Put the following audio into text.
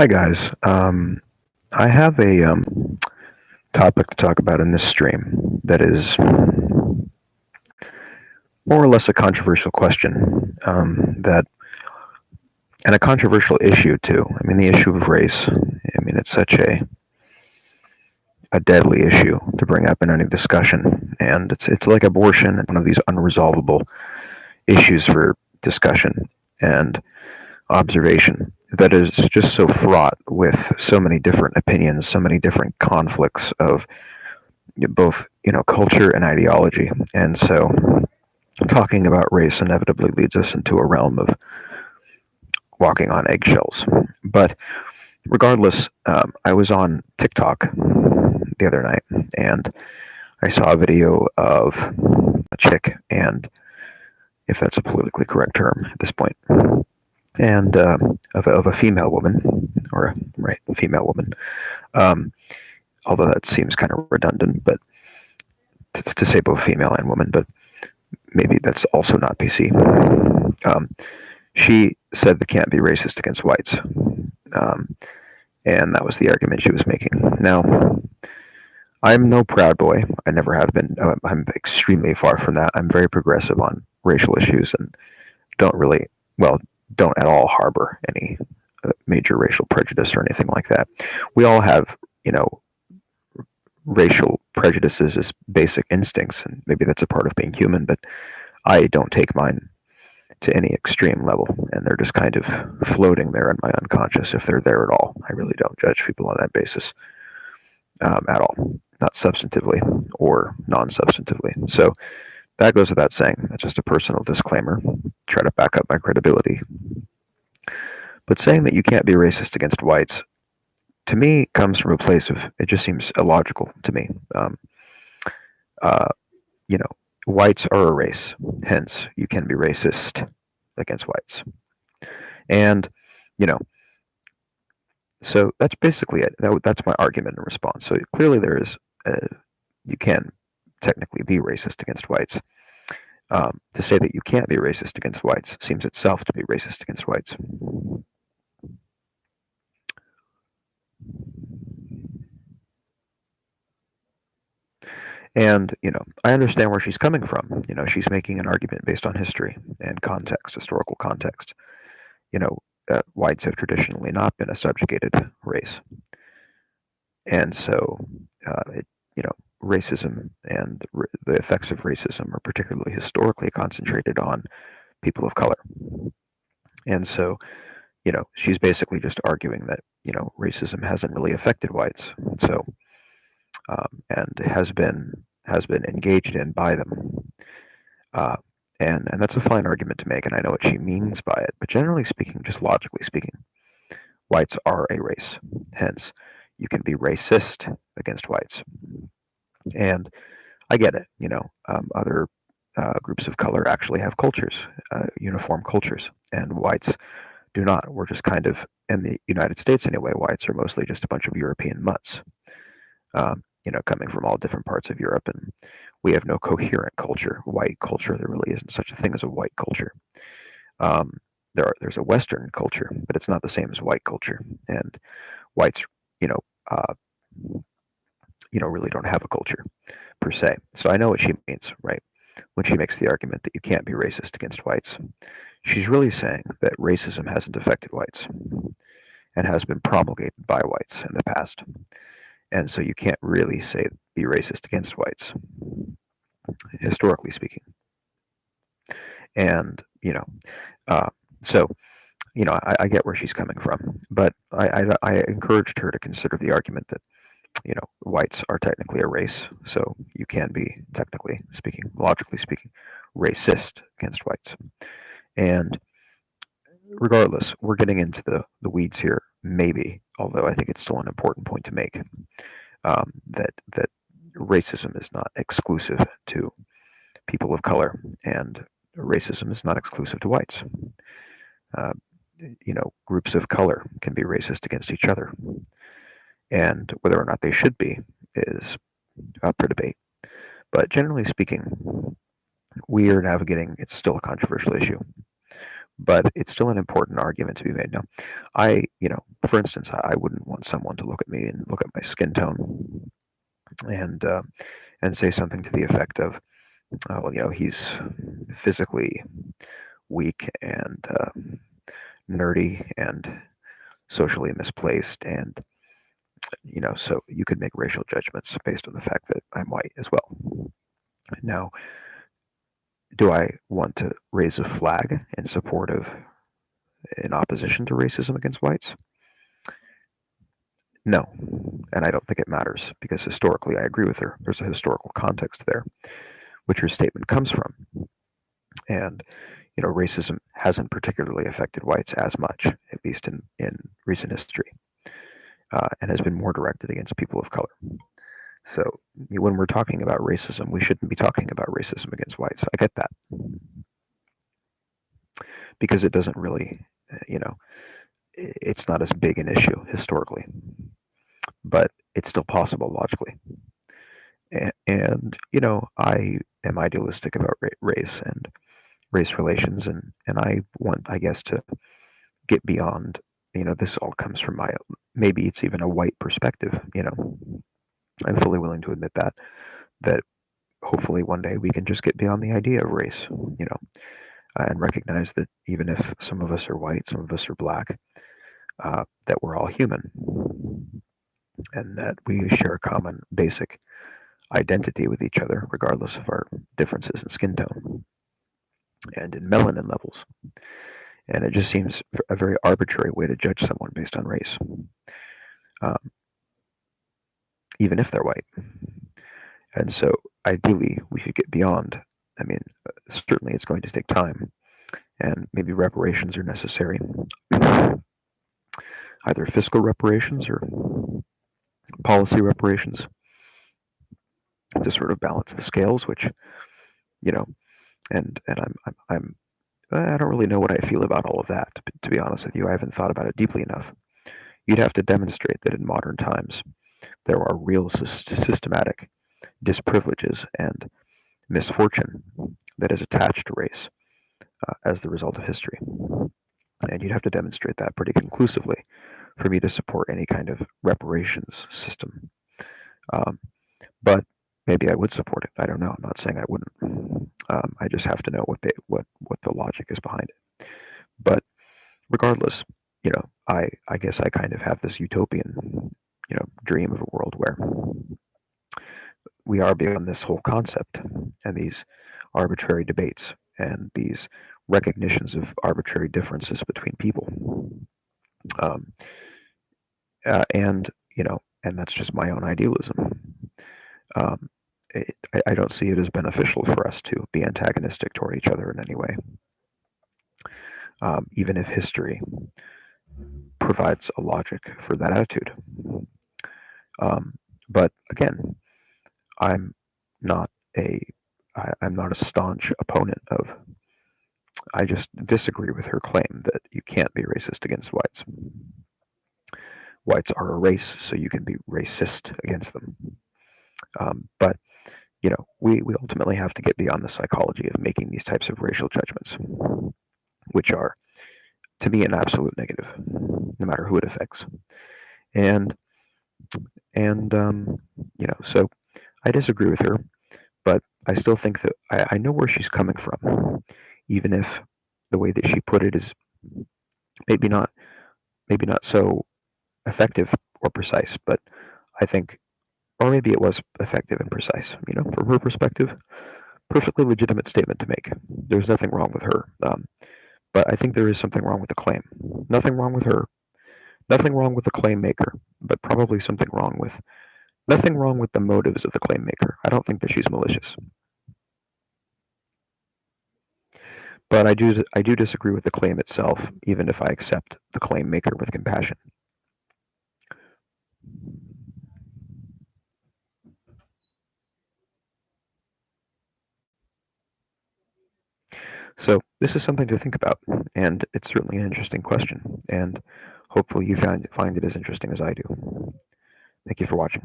Hi guys. I have a topic to talk about in this stream that is more or less a controversial question, and a controversial issue too. I mean, the issue of race. I mean, it's such a deadly issue to bring up in any discussion, and it's like abortion, one of these unresolvable issues for discussion and observation that is just so fraught with so many different opinions, so many different conflicts of both culture and ideology. And so talking about race inevitably leads us into a realm of walking on eggshells. But regardless, I was on TikTok the other night and I saw a video of a chick, and if that's a politically correct term at this point, and of a female woman, or a female woman, although that seems kind of redundant, but to say both female and woman, but maybe that's also not PC. She said they can't be racist against whites, and that was the argument she was making. Now, I'm no proud boy. I never have been. I'm extremely far from that. I'm very progressive on racial issues and don't at all harbor any major racial prejudice or anything like that. We all have, racial prejudices as basic instincts, and maybe that's a part of being human, but I don't take mine to any extreme level, and they're just kind of floating there in my unconscious, if they're there at all. I really don't judge people on that basis at all, not substantively or non-substantively. So that goes without saying. That's just a personal disclaimer. Try to back up my credibility. But saying that you can't be racist against whites, to me, comes from a place of, it just seems illogical to me. Whites are a race, hence you can be racist against whites. And, so that's basically it. That's my argument in response. So clearly you can technically be racist against whites. To say that you can't be racist against whites seems itself to be racist against whites. And, I understand where she's coming from. She's making an argument based on history and context, historical context. Whites have traditionally not been a subjugated race. And so, racism and the effects of racism are particularly historically concentrated on people of color. And so, she's basically just arguing that, racism hasn't really affected whites. So, and has been engaged in by them. And that's a fine argument to make, and I know what she means by it. But generally speaking, just logically speaking, whites are a race. Hence, you can be racist against whites. And I get it. Other groups of color actually have cultures, uniform cultures, and whites do not. We're just kind of, in the United States anyway, whites are mostly just a bunch of European mutts. Coming from all different parts of Europe, and we have no coherent culture, white culture. There really isn't such a thing as a white culture. There's a Western culture, but it's not the same as white culture. And whites, really don't have a culture per se. So I know what she means, right? When she makes the argument that you can't be racist against whites, she's really saying that racism hasn't affected whites and has been promulgated by whites in the past. And so you can't really say be racist against whites, historically speaking. And, I get where she's coming from, but I encouraged her to consider the argument that, whites are technically a race, so you can be, technically speaking, logically speaking, racist against whites. And regardless, we're getting into the weeds here, maybe, although I think it's still an important point to make, that racism is not exclusive to people of color, and racism is not exclusive to whites. Groups of color can be racist against each other, and whether or not they should be is up for debate. But generally speaking, we are navigating, it's still a controversial issue, but it's still an important argument to be made. Now, for instance, I wouldn't want someone to look at me and look at my skin tone and say something to the effect of, well, he's physically weak and nerdy and socially misplaced, and so you could make racial judgments based on the fact that I'm white as well. Now, do I want to raise a flag in opposition to racism against whites? No, and I don't think it matters, because historically I agree with her. There's a historical context there, which her statement comes from. And racism hasn't particularly affected whites as much, at least in recent history, and has been more directed against people of color. So when we're talking about racism, we shouldn't be talking about racism against whites. I get that, because it doesn't really, it's not as big an issue historically, but it's still possible logically. And I am idealistic about race and race relations, and I want, I guess, to get beyond, this all comes from maybe it's even a white perspective. I'm fully willing to admit that hopefully one day we can just get beyond the idea of race, and recognize that even if some of us are white, some of us are black, that we're all human, and that we share a common basic identity with each other, regardless of our differences in skin tone and in melanin levels. And it just seems a very arbitrary way to judge someone based on race, even if they're white. And so ideally, we should get beyond. I mean, certainly it's going to take time, and maybe reparations are necessary, either fiscal reparations or policy reparations, to sort of balance the scales, which, and I don't really know what I feel about all of that, to be honest with you. I haven't thought about it deeply enough. You'd have to demonstrate that in modern times there are real systematic disprivileges and misfortune that is attached to race as the result of history. And you'd have to demonstrate that pretty conclusively for me to support any kind of reparations system. But maybe I would support it. I don't know. I'm not saying I wouldn't. I just have to know what the logic is behind it. But regardless, I guess I kind of have this utopian, dream of a world where we are beyond this whole concept and these arbitrary debates and these recognitions of arbitrary differences between people. And that's just my own idealism. I don't see it as beneficial for us to be antagonistic toward each other in any way, even if history provides a logic for that attitude. But again, I'm not a staunch opponent of. I just disagree with her claim that you can't be racist against whites. Whites are a race, so you can be racist against them. But we ultimately have to get beyond the psychology of making these types of racial judgments, which are, to me, an absolute negative, no matter who it affects. And so I disagree with her, but I still think that I know where she's coming from, even if the way that she put it is maybe not so effective or precise. But I think, or maybe it was effective and precise. From her perspective, perfectly legitimate statement to make. There's nothing wrong with her, but I think there is something wrong with the claim. Nothing wrong with her. Nothing wrong with the claim maker, but probably something wrong with. Nothing wrong with the motives of the claim maker. I don't think that she's malicious. But I do disagree with the claim itself, even if I accept the claim maker with compassion. So this is something to think about, and it's certainly an interesting question, and hopefully you find it as interesting as I do. Thank you for watching.